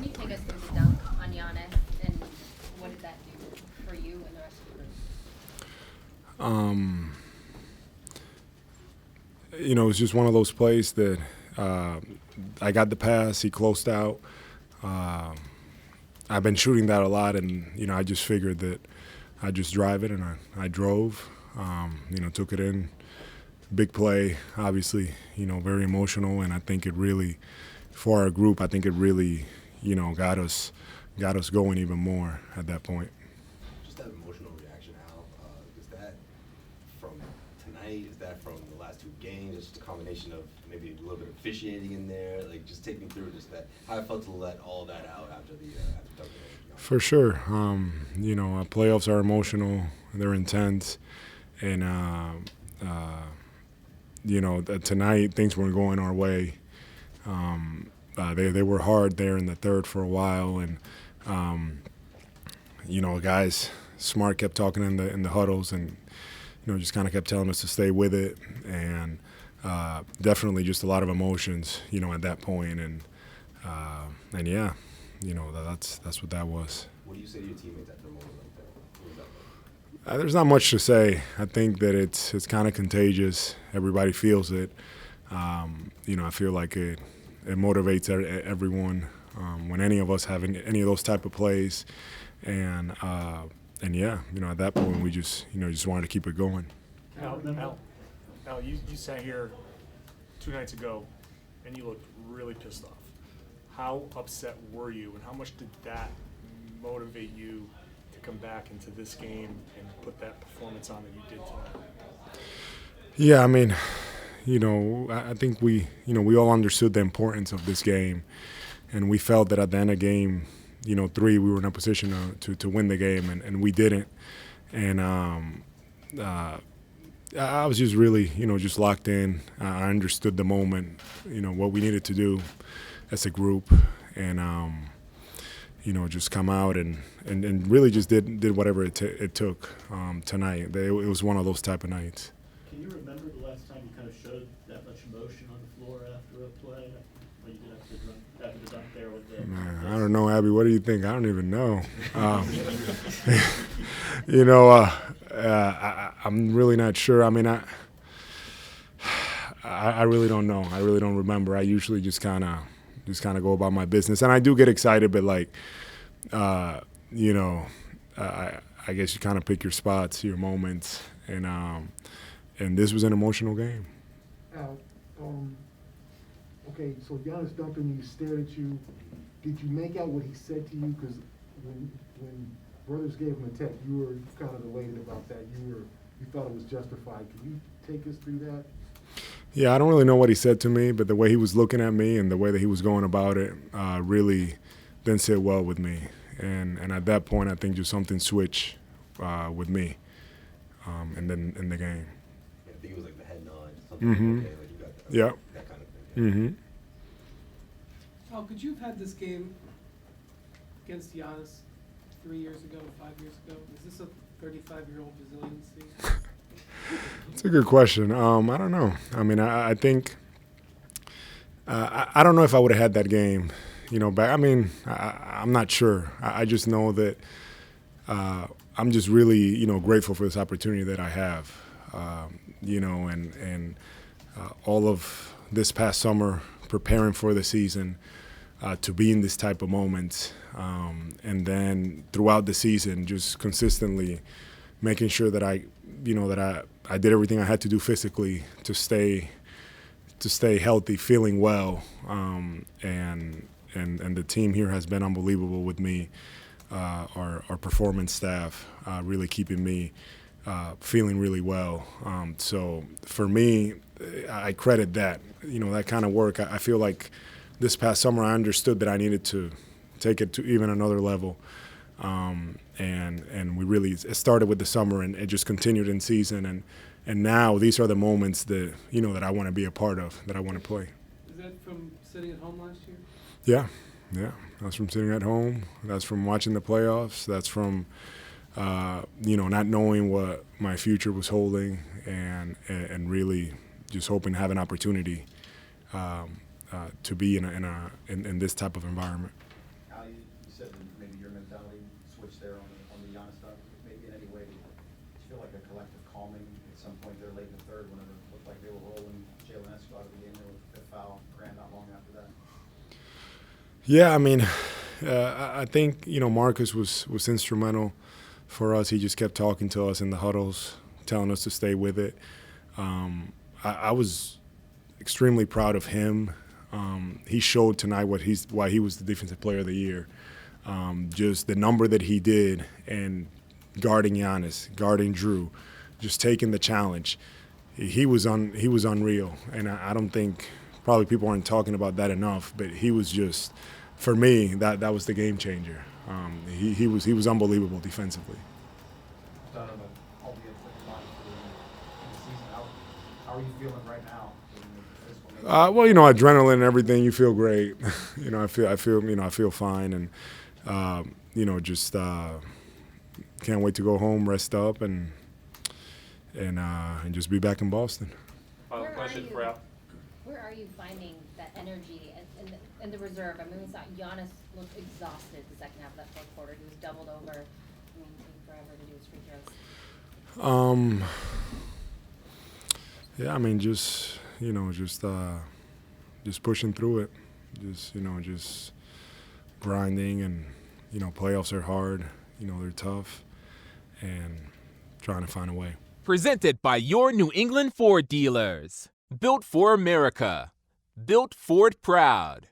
Can you take us through the dunk on Giannis and what did that do for you and the rest of the group? It was just one of those plays that I got the pass, he closed out. I've been shooting that a lot, and I just figured that I'd just drive it, and I drove. Took it in. Big play, obviously. Very emotional, and I think it really, for our group, I think it really, got us going even more at that point. Just that emotional reaction, Al. Is that from tonight? Is that from the last two games? Just a combination of maybe a little bit of officiating in there. Like, just take me through just that how I felt to let all that out after the game. For sure, playoffs are emotional. They're intense, and tonight things weren't going our way. They were hard there in the third for a while, and guys, Smart kept talking in the huddles, and just kind of kept telling us to stay with it, and definitely just a lot of emotions, at that point, and yeah, that's what that was. What do you say to your teammates after a moment like that? What was that like? There's not much to say. I think that it's kind of contagious. Everybody feels it. I feel like it motivates everyone when any of us have any of those type of plays, and yeah, at that point we just wanted to keep it going. Al, you sat here 2 nights ago, and you looked really pissed off. How upset were you, and how much did that motivate you to come back into this game and put that performance on that you did tonight? Yeah, I think we all understood the importance of this game, and we felt that at the end of game, 3, we were in a position to win the game, and we didn't. And I was just really, just locked in. I understood the moment, what we needed to do as a group, and just come out and really just did whatever it took tonight. It was one of those type of nights. Can you remember the last time you kind of showed that much emotion on the floor after a play? When you did after the dunk there with the Man, I don't know, Abby. What do you think? I don't even know. I'm really not sure. I really don't know. I really don't remember. I usually just kind of go about my business, and I do get excited, but I guess you kind of pick your spots, your moments, and this was an emotional game. Al, okay, so Giannis dunked on you, stared at you. Did you make out what he said to you? Because when brothers gave him a tech, you were kind of elated about that. You thought it was justified. Can you take us through that? Yeah, I don't really know what he said to me, but the way he was looking at me and the way that he was going about it really didn't sit well with me. And at that point, I think just something switched with me, and then in the game. I think it was like the head nod, something okay, like you got that, Yeah. that kind of thing. Mm-hmm. Al, could you have had this game against Giannis 3 years ago, 5 years ago? Is this a 35-year-old resiliency? It's a good question. I don't know. I think I don't know if I would have had that game, back. I'm not sure. I just know that I'm just really, grateful for this opportunity that I have, and all of this past summer preparing for the season, to be in this type of moments, and then throughout the season, just consistently making sure that I did everything I had to do physically to stay healthy, feeling well, and the team here has been unbelievable with me. Our performance staff really keeping me feeling really well. So for me, I credit that. That kind of work. I feel like this past summer I understood that I needed to take it to even another level. And we really, it started with the summer and it just continued in season. And now these are the moments that, that I want to be a part of, that I want to play. Is that from sitting at home last year? Yeah. That's from sitting at home. That's from watching the playoffs. That's from, not knowing what my future was holding and really just hoping to have an opportunity to be in this type of environment. Al, some point there late in the third, whenever it looked like they were rolling Jalen Esco out of the game there with the foul, Grant not long after that. Yeah, I mean, I think, you know, Marcus was instrumental for us. He just kept talking to us in the huddles, telling us to stay with it. I was extremely proud of him. He showed tonight why he was the Defensive Player of the Year. Just the number that he did, and guarding Giannis, guarding Drew, just taking the challenge. He was unreal, and I don't think probably people aren't talking about that enough. But he was just, for me, that was the game changer. He was unbelievable defensively. Done it, but albeit with line for the season. How are you feeling right now? Well, you know, adrenaline and everything. You feel great. You know, I feel fine, and you know, just can't wait to go home, rest up, and just be back in Boston. Final question for Al. Where are you finding that energy in the reserve? I mean, we saw Giannis look exhausted the second half of that fourth quarter. He was doubled over. I mean, it took forever to do his free throws. Yeah, I mean, just pushing through it, just grinding, and you know, playoffs are hard, you know, they're tough, and trying to find a way. Presented by your New England Ford dealers. Built for America. Built Ford proud.